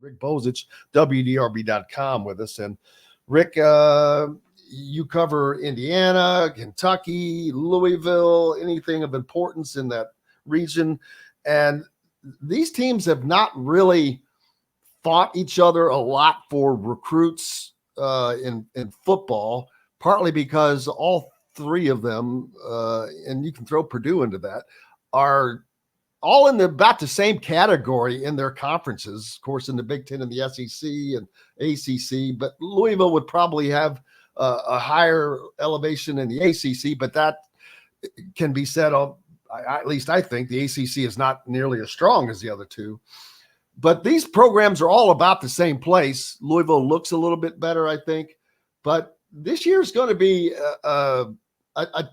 Rick Bozich, WDRB.com with us. And Rick, you cover Indiana, Kentucky, Louisville, anything of importance in that region. And these teams have not really fought each other a lot for recruits in football, partly because all three of them, and you can throw Purdue into that, are all in about the same category in their conferences, of course, in the Big Ten and the SEC and ACC. But Louisville would probably have a higher elevation in the ACC, but that can be said of, at least I think, the ACC is not nearly as strong as the other two. But these programs are all about the same place. Louisville looks a little bit better, I think. But this year is going to be a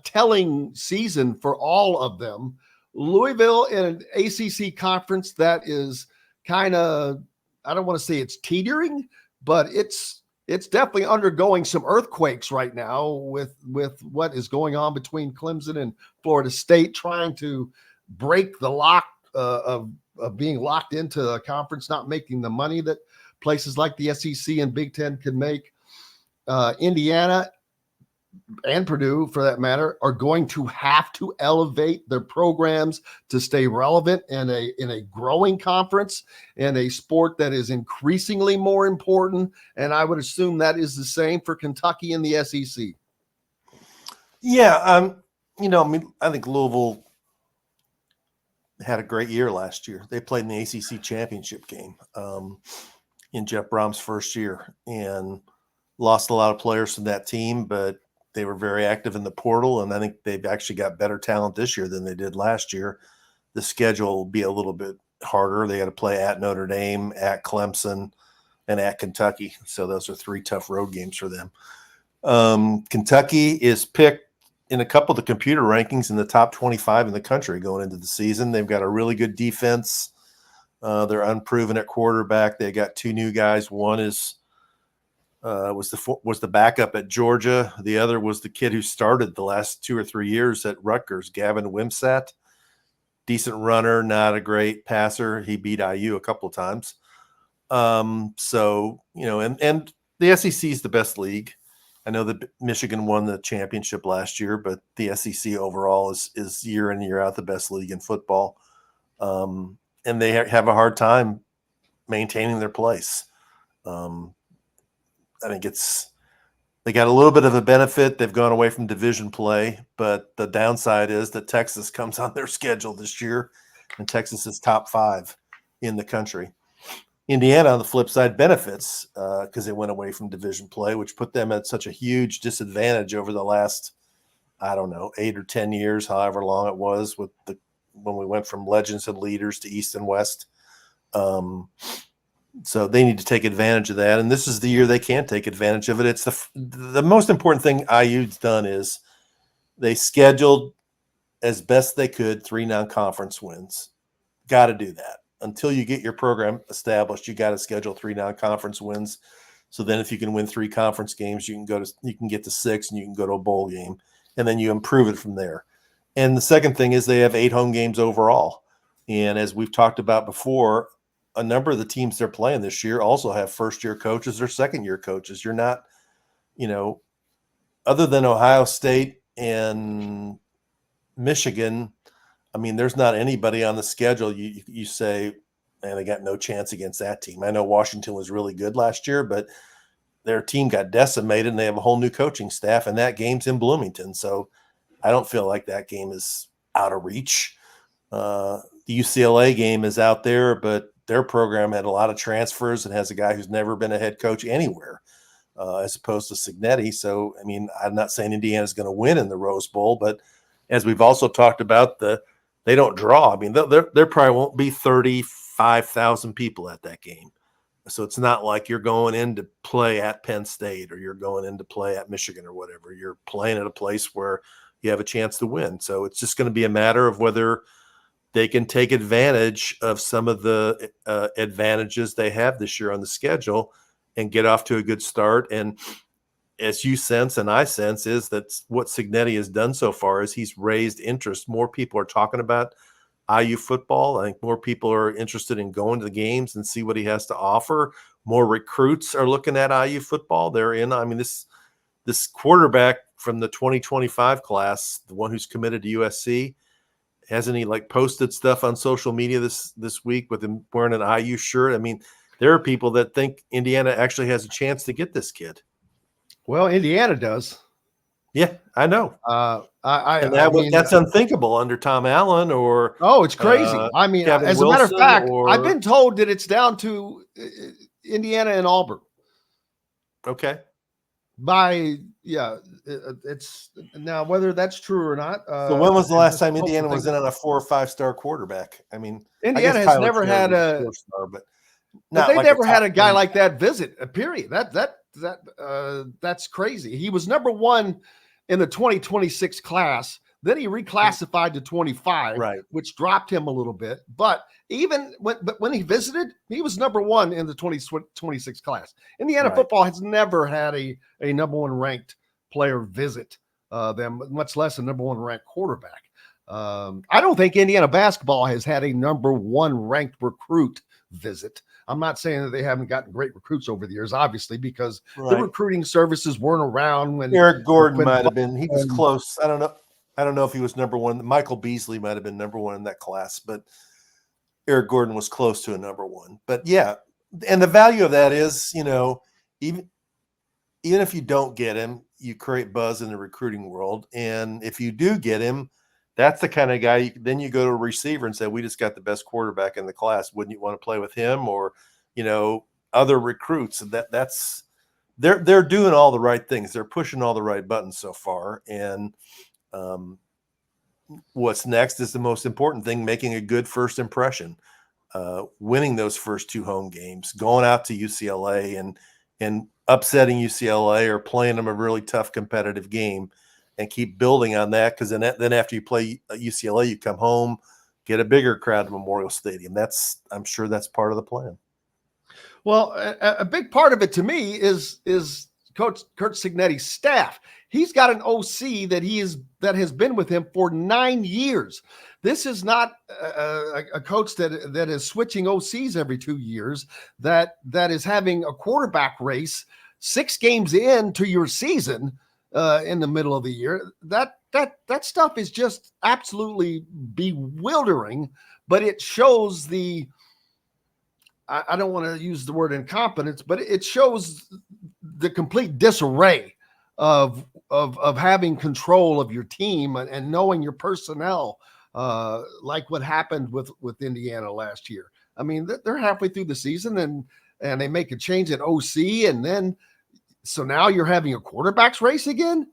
telling season for all of them. Louisville in an ACC conference that is kind of, I don't want to say it's teetering, but it's definitely undergoing some earthquakes right now with what is going on between Clemson and Florida State, trying to break the lock of being locked into a conference, not making the money that places like the SEC and Big Ten can make. Indiana and Purdue, for that matter, are going to have to elevate their programs to stay relevant in a growing conference, in a sport that is increasingly more important. And I would assume that is the same for Kentucky and the SEC. Yeah, I think Louisville had a great year last year. They played in the ACC championship game in Jeff Brom's first year and lost a lot of players from that team, but they were very active in the portal, and I think they've actually got better talent this year than they did last year. The schedule will be a little bit harder. They got to play at Notre Dame, at Clemson, and at Kentucky. So those are three tough road games for them. Kentucky is picked in a couple of the computer rankings in the top 25 in the country going into the season. They've got a really good defense. They're unproven at quarterback. They got two new guys. One is was the backup at Georgia. The other was the kid who started the last 2 or 3 years at Rutgers, Gavin Wimsatt. Decent runner, not a great passer. He beat IU a couple of times. And the SEC is the best league. I know that Michigan won the championship last year, but the SEC overall is year in, year out the best league in football. And they have a hard time maintaining their place. I think they got a little bit of a benefit. They've gone away from division play, but the downside is that Texas comes on their schedule this year, and Texas is top 5 in the country. Indiana, on the flip side, benefits because they went away from division play, which put them at such a huge disadvantage over the last, 8 or 10 years, however long it was, when we went from legends and leaders to East and West. So they need to take advantage of that, and this is the year they can take advantage of it. It's the most important thing IU's done is they scheduled as best they could 3 non-conference wins. Got to do that. Until you get your program established, you got to schedule 3 non-conference wins. So then if you can win 3 conference games, you can get to 6 and you can go to a bowl game, and then you improve it from there. And the second thing is they have 8 home games overall. And as we've talked about before, a number of the teams they're playing this year also have first-year coaches or second-year coaches. You're not, other than Ohio State and Michigan, there's not anybody on the schedule you say, man, they got no chance against that team. I know Washington was really good last year, but their team got decimated, and they have a whole new coaching staff, and that game's in Bloomington. So I don't feel like that game is out of reach. The UCLA game is out there, but their program had a lot of transfers and has a guy who's never been a head coach anywhere, as opposed to Cignetti. So, I'm not saying Indiana's going to win in the Rose Bowl, but as we've also talked about, they don't draw. There probably won't be 35,000 people at that game. So it's not like you're going in to play at Penn State or you're going in to play at Michigan or whatever. You're playing at a place where you have a chance to win. So it's just going to be a matter of whether they can take advantage of some of the advantages they have this year on the schedule and get off to a good start. And as you sense and I sense is that what Cignetti has done so far is he's raised interest. More people are talking about IU football. I think more people are interested in going to the games and see what he has to offer. More recruits are looking at IU football. They're in. I mean, this quarterback from the 2025 class, the one who's committed to USC, hasn't he like posted stuff on social media this week with him wearing an IU shirt? I mean, there are people that think Indiana actually has a chance to get this kid. Well, Indiana does. Yeah, I know. And that's unthinkable under Tom Allen or it's crazy. I mean, Kevin as Wilson, a matter of fact, or, I've been told that it's down to Indiana and Auburn. Okay. It's now whether that's true or not. So when was the last time Indiana was in on a 4 or 5 star quarterback? I mean, Indiana has never had a 4-star, but they've never had a guy like that visit. Period. That's crazy. He was number 1 in the 2026 class. Then he reclassified to 25, right, which dropped him a little bit. But even when he visited, he was number 1 in the 2026 class. Indiana football has never had a number 1 ranked player visit them, much less a number 1 ranked quarterback. I don't think Indiana basketball has had a number 1 ranked recruit visit. I'm not saying that they haven't gotten great recruits over the years, obviously, because the recruiting services weren't around when Eric Gordon might have been. He was close. I don't know if he was number 1. Michael Beasley might have been number 1 in that class, but Eric Gordon was close to a number 1. But yeah, and the value of that is, even if you don't get him, you create buzz in the recruiting world. And if you do get him, that's the kind of guy, then you go to a receiver and say, we just got the best quarterback in the class. Wouldn't you want to play with him? Or, other recruits. They're doing all the right things. They're pushing all the right buttons so far. And what's next is the most important thing, making a good first impression, winning those first 2 home games, going out to UCLA and upsetting UCLA or playing them a really tough competitive game, and keep building on that. Because then after you play UCLA, you come home, get a bigger crowd at Memorial Stadium. I'm sure that's part of the plan. Well, a big part of it to me is Coach Curt Cignetti's staff. He's got an OC that has been with him for 9 years. This is not a coach that is switching OCs every 2 years, that is having a quarterback race 6 games into your season in the middle of the year. That stuff is just absolutely bewildering, but it shows I don't want to use the word incompetence, but it shows the complete disarray of having control of your team and knowing your personnel, like what happened with Indiana last year. I mean, they're halfway through the season and they make a change at OC, and then so now you're having a quarterbacks race again.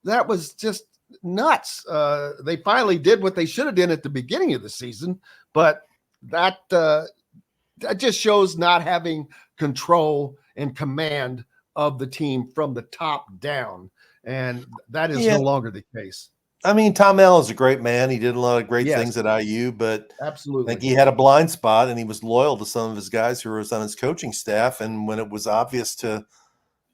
That was just nuts. They finally did what they should have done at the beginning of the season, but that just shows not having control and command of the team from the top down. And that is no longer the case. I mean, Tom Allen's a great man. He did a lot of great things at IU, but absolutely, I think he had a blind spot, and he was loyal to some of his guys who was on his coaching staff. And when it was obvious to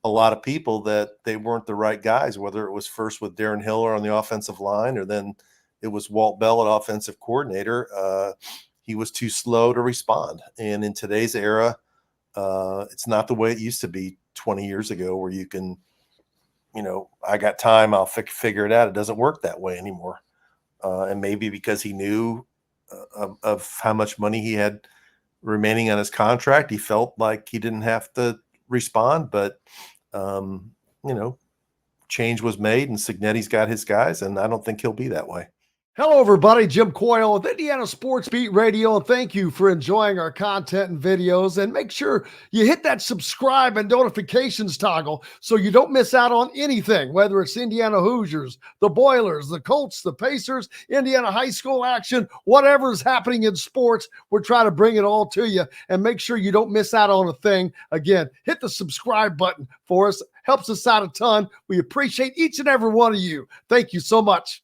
a lot of people that they weren't the right guys, whether it was first with Darren Hiller on the offensive line, or then it was Walt Bell at offensive coordinator, he was too slow to respond. And in today's era, it's not the way it used to be 20 years ago, where you can, I got time, I'll figure it out. It doesn't work that way anymore. And maybe because he knew of how much money he had remaining on his contract, he felt like he didn't have to respond. But, change was made, and Cignetti's got his guys, and I don't think he'll be that way. Hello, everybody. Jim Coyle with Indiana Sports Beat Radio, and thank you for enjoying our content and videos. And make sure you hit that subscribe and notifications toggle so you don't miss out on anything, whether it's Indiana Hoosiers, the Boilers, the Colts, the Pacers, Indiana high school action, whatever's happening in sports. We're trying to bring it all to you, and make sure you don't miss out on a thing. Again, hit the subscribe button for us. Helps us out a ton. We appreciate each and every one of you. Thank you so much.